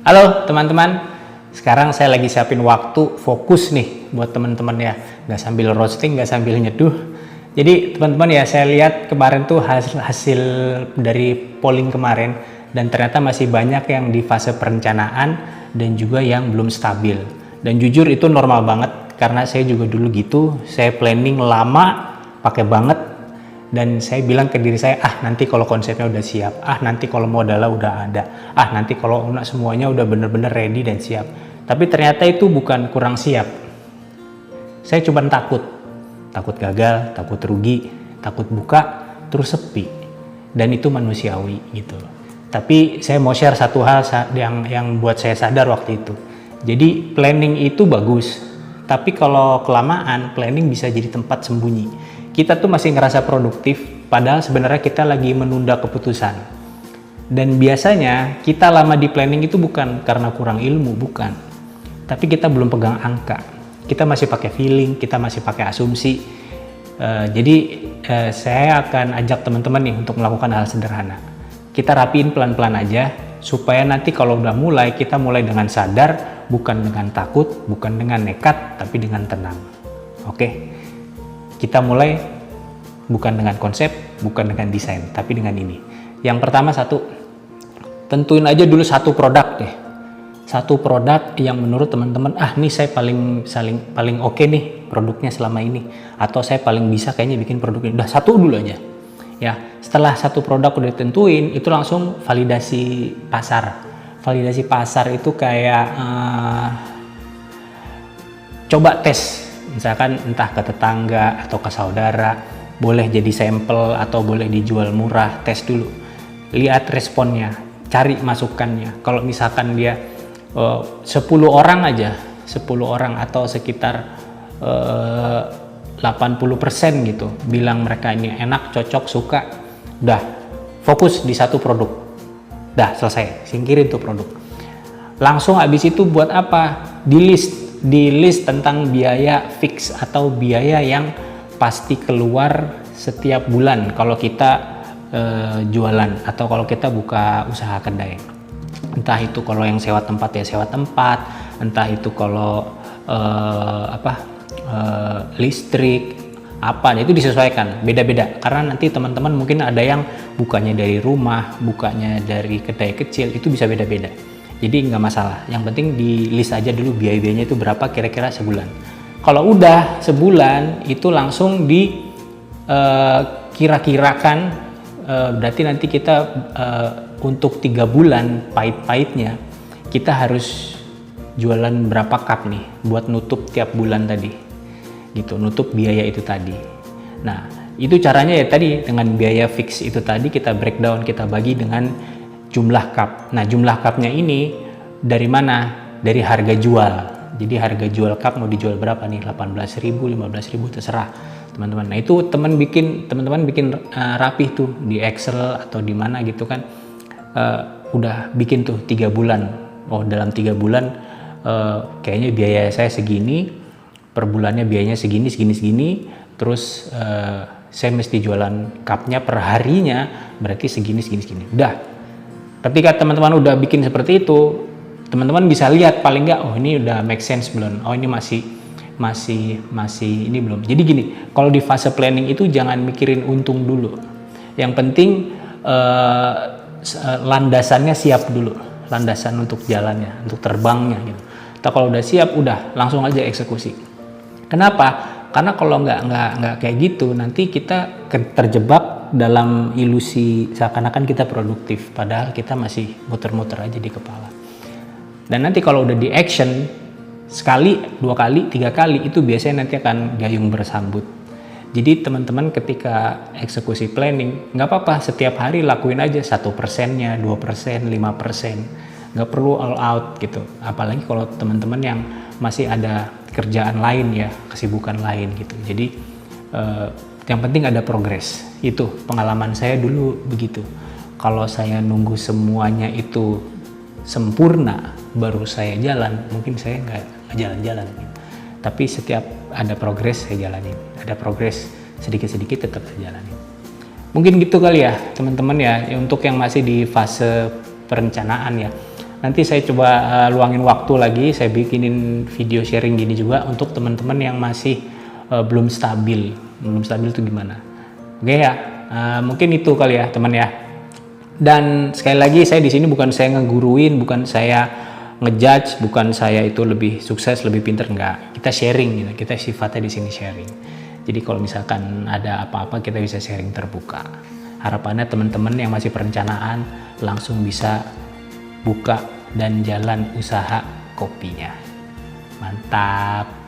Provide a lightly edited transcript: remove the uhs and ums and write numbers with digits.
Halo teman-teman, sekarang saya lagi siapin waktu fokus nih buat teman-teman ya, nggak sambil roasting, nggak sambil nyeduh. Jadi teman-teman ya, saya lihat kemarin tuh hasil dari polling kemarin, dan ternyata masih banyak yang di fase perencanaan dan juga yang belum stabil. Dan jujur itu normal banget, karena saya juga dulu gitu, saya planning lama, pakai banget. Dan saya bilang ke diri saya, nanti kalau konsepnya udah siap, nanti kalau modalnya udah ada, nanti kalau semuanya udah bener-bener ready dan siap. Tapi ternyata itu bukan kurang siap. Saya cuma takut gagal, takut rugi, takut buka, terus sepi. Dan itu manusiawi gitu. Tapi saya mau share satu hal yang buat saya sadar waktu itu. Jadi planning itu bagus, tapi kalau kelamaan planning bisa jadi tempat sembunyi. Kita tuh masih ngerasa produktif, padahal sebenarnya kita lagi menunda keputusan. Dan biasanya kita lama di planning itu bukan karena kurang ilmu, bukan. Tapi kita belum pegang angka. Kita masih pakai feeling, kita masih pakai asumsi. Jadi saya akan ajak teman-teman nih untuk melakukan hal sederhana. Kita rapiin pelan-pelan aja, supaya nanti kalau udah mulai, kita mulai dengan sadar, bukan dengan takut, bukan dengan nekat, tapi dengan tenang. Oke? Kita mulai bukan dengan konsep, bukan dengan desain, tapi dengan ini. Yang pertama tentuin aja dulu satu produk deh. Satu produk yang menurut teman-teman, nih saya paling oke nih produknya selama ini. Atau saya paling bisa kayaknya bikin produk ini. Udah satu dulu aja. Ya, setelah satu produk udah ditentuin, itu langsung validasi pasar. Validasi pasar itu kayak coba tes. Misalkan entah ke tetangga atau ke saudara, boleh jadi sampel atau boleh dijual murah, tes dulu. Lihat responnya, cari masukannya. Kalau misalkan dia 10 orang aja, 10 orang atau sekitar 80% gitu, bilang mereka ini enak, cocok, suka, udah fokus di satu produk. Udah selesai, singkirin tuh produk. Langsung habis itu buat apa? Di list tentang biaya fix atau biaya yang pasti keluar setiap bulan kalau kita jualan atau kalau kita buka usaha kedai. Entah itu kalau yang sewa tempat ya sewa tempat, entah itu kalau listrik itu disesuaikan, beda-beda, karena nanti teman-teman mungkin ada yang bukanya dari rumah, bukanya dari kedai kecil, itu bisa beda-beda. Jadi nggak masalah, yang penting di list aja dulu biaya-biayanya itu berapa kira-kira sebulan. Kalau udah sebulan itu langsung di kira-kirakan, berarti nanti kita untuk 3 bulan pahit-pahitnya kita harus jualan berapa cup nih buat nutup tiap bulan tadi, gitu, nutup biaya itu tadi. Nah itu caranya ya tadi, dengan biaya fix itu tadi kita breakdown, kita bagi dengan jumlah cup. Nah jumlah cupnya ini dari mana? Dari harga jual. Jadi harga jual cup mau dijual berapa nih? 18.000, 15.000, terserah teman-teman. Nah itu teman-teman bikin rapih tuh di Excel atau di mana gitu kan. Udah bikin tuh 3 bulan. Oh dalam 3 bulan kayaknya biaya saya segini, per bulannya biayanya segini. Terus saya mesti jualan cupnya per harinya, berarti segini. Udah. Ketika teman-teman udah bikin seperti itu, teman-teman bisa lihat paling nggak, ini udah make sense belum? Ini masih ini belum. Jadi gini, kalau di fase planning itu jangan mikirin untung dulu. Yang penting landasannya siap dulu, landasan untuk jalannya, untuk terbangnya gitu. Kalau udah siap, udah langsung aja eksekusi. Kenapa? Karena kalau nggak kayak gitu, nanti kita terjebak dalam ilusi seakan-akan kita produktif, padahal kita masih muter-muter aja di kepala. Dan nanti kalau udah di action, sekali, 2 kali, 3 kali, itu biasanya nanti akan gayung bersambut. Jadi teman-teman ketika eksekusi planning, nggak apa-apa, setiap hari lakuin aja 1%-nya, 2%, 5%. Nggak perlu all out gitu. Apalagi kalau teman-teman yang masih ada kerjaan lain ya, kesibukan lain gitu. Jadi yang penting ada progres. Itu pengalaman saya dulu begitu. Kalau saya nunggu semuanya itu sempurna baru saya jalan, mungkin saya nggak jalan-jalan gitu. Tapi setiap ada progres saya jalanin, ada progres sedikit-sedikit tetap saya jalanin. Mungkin gitu kali ya teman-teman ya, untuk yang masih di fase perencanaan ya. nanti saya coba luangin waktu lagi, saya bikinin video sharing gini juga untuk teman-teman yang masih belum stabil itu gimana. Oke ya, mungkin itu kali ya teman ya. Dan sekali lagi saya di sini bukan saya ngeguruin, bukan saya ngejudge, bukan saya itu lebih sukses, lebih pinter, enggak. Kita sharing gitu, kita sifatnya di sini sharing. Jadi kalau misalkan ada apa-apa kita bisa sharing terbuka. Harapannya teman-teman yang masih perencanaan langsung bisa buka dan jalan usaha kopinya. Mantap.